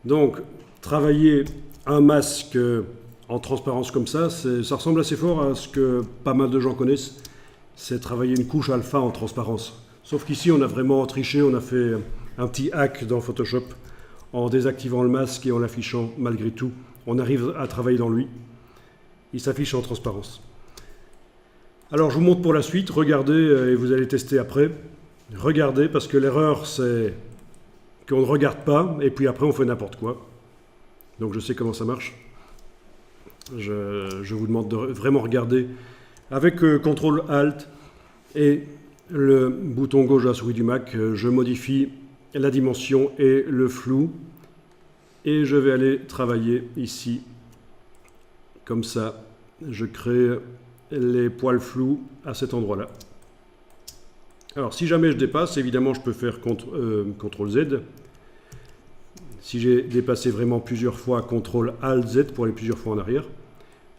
Donc, travailler un masque en transparence comme ça ressemble assez fort à ce que pas mal de gens connaissent, c'est travailler une couche alpha en transparence. Sauf qu'ici, on a vraiment triché, on a fait un petit hack dans Photoshop en désactivant le masque et en l'affichant malgré tout. On arrive à travailler dans lui. Il s'affiche en transparence. Alors, je vous montre pour la suite. Regardez et vous allez tester après. Regardez, parce que l'erreur, c'est qu'on ne regarde pas et puis après, on fait n'importe quoi. Donc, je sais comment ça marche. Je vous demande de vraiment regarder avec CTRL-ALT et le bouton gauche de la souris du Mac. Je modifie la dimension et le flou et je vais aller travailler ici comme ça. Je crée les poils flous à cet endroit-là. Alors, si jamais je dépasse, évidemment, je peux faire CTRL-Z. Si j'ai dépassé vraiment plusieurs fois, CTRL-ALT-Z pour aller plusieurs fois en arrière.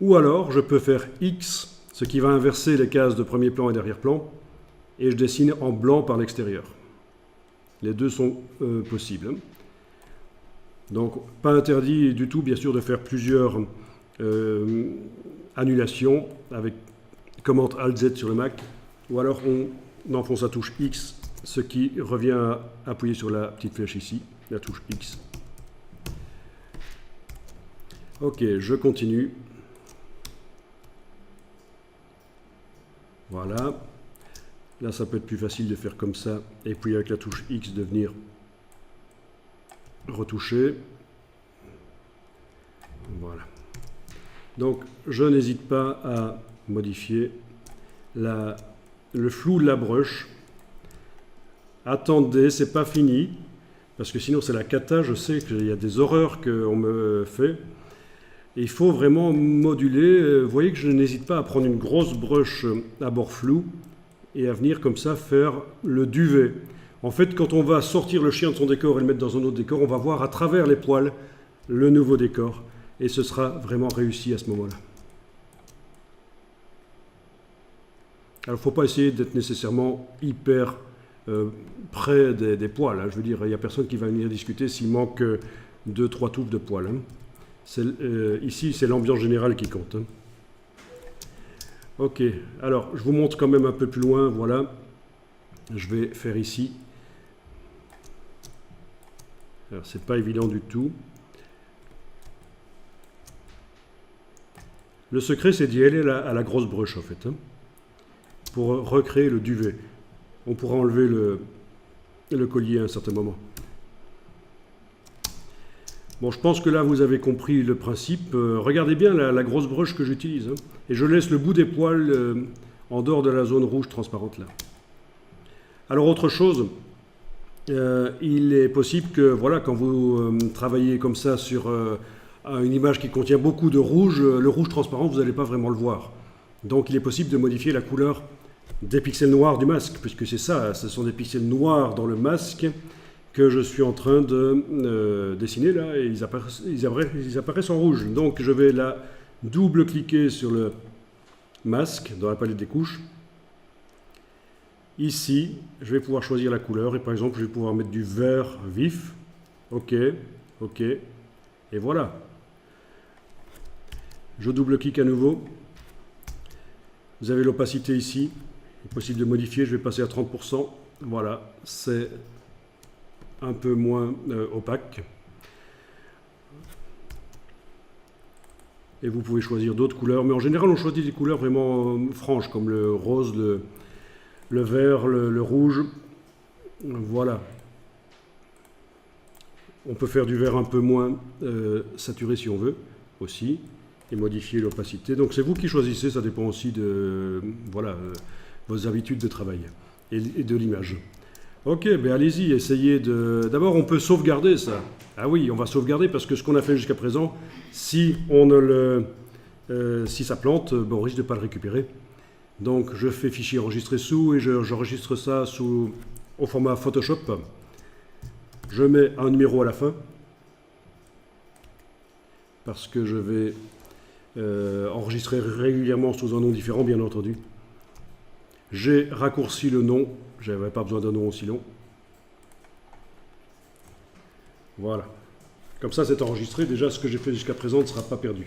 Ou alors, je peux faire X, ce qui va inverser les cases de premier plan et d'arrière-plan, et je dessine en blanc par l'extérieur. Les deux sont possibles. Donc, pas interdit du tout, bien sûr, de faire plusieurs annulations avec commande Alt-Z sur le Mac, ou alors on enfonce la touche X, ce qui revient à appuyer sur la petite flèche ici, la touche X. Ok, je continue. Voilà. Là, ça peut être plus facile de faire comme ça, et puis avec la touche X de venir retoucher. Voilà. Donc, je n'hésite pas à modifier le flou de la brush. Attendez, c'est pas fini, parce que sinon c'est la cata. Je sais qu'il y a des horreurs qu'on me fait. Et il faut vraiment moduler. Vous voyez que je n'hésite pas à prendre une grosse brush à bord flou et à venir comme ça faire le duvet. En fait, quand on va sortir le chien de son décor et le mettre dans un autre décor, on va voir à travers les poils le nouveau décor. Et ce sera vraiment réussi à ce moment-là. Alors, il ne faut pas essayer d'être nécessairement hyper près des poils. Hein. Je veux dire, il n'y a personne qui va venir discuter s'il manque 2-3 touffes de poils. Hein. Ici, c'est l'ambiance générale qui compte. Hein. Ok, alors, je vous montre quand même un peu plus loin. Voilà, je vais faire ici. Alors, c'est pas évident du tout. Le secret, c'est d'y aller à la grosse brush, en fait, hein, pour recréer le duvet. On pourra enlever le collier à un certain moment. Bon, je pense que là, vous avez compris le principe. Regardez bien la grosse brush que j'utilise. Hein, et je laisse le bout des poils en dehors de la zone rouge transparente, là. Alors, autre chose, il est possible que, voilà, quand vous travaillez comme ça sur une image qui contient beaucoup de rouge, le rouge transparent, vous n'allez pas vraiment le voir. Donc il est possible de modifier la couleur des pixels noirs du masque, puisque c'est ça, ce sont des pixels noirs dans le masque que je suis en train de dessiner là, et ils apparaissent en rouge. Donc je vais là double-cliquer sur le masque dans la palette des couches. Ici, je vais pouvoir choisir la couleur, et par exemple, je vais pouvoir mettre du vert vif. Ok, ok, et voilà. Je double-clique à nouveau. Vous avez l'opacité ici. Il est possible de modifier. Je vais passer à 30%. Voilà, c'est un peu moins opaque. Et vous pouvez choisir d'autres couleurs. Mais en général, on choisit des couleurs vraiment franches, comme le rose, le vert, le rouge. Voilà. On peut faire du vert un peu moins saturé si on veut, aussi. Et modifier l'opacité. Donc c'est vous qui choisissez, ça dépend aussi de voilà, vos habitudes de travail et de l'image. Ok, ben allez-y, essayez de... D'abord, on peut sauvegarder ça. Ah oui, on va sauvegarder parce que ce qu'on a fait jusqu'à présent, si on ne le... si ça plante, ben, on risque de ne pas le récupérer. Donc je fais fichier enregistrer sous et j'enregistre ça au format Photoshop. Je mets un numéro à la fin parce que je vais... enregistrer régulièrement sous un nom différent, bien entendu. J'ai raccourci le nom, je n'avais pas besoin d'un nom aussi long. Voilà. Comme ça, c'est enregistré. Déjà, ce que j'ai fait jusqu'à présent ne sera pas perdu.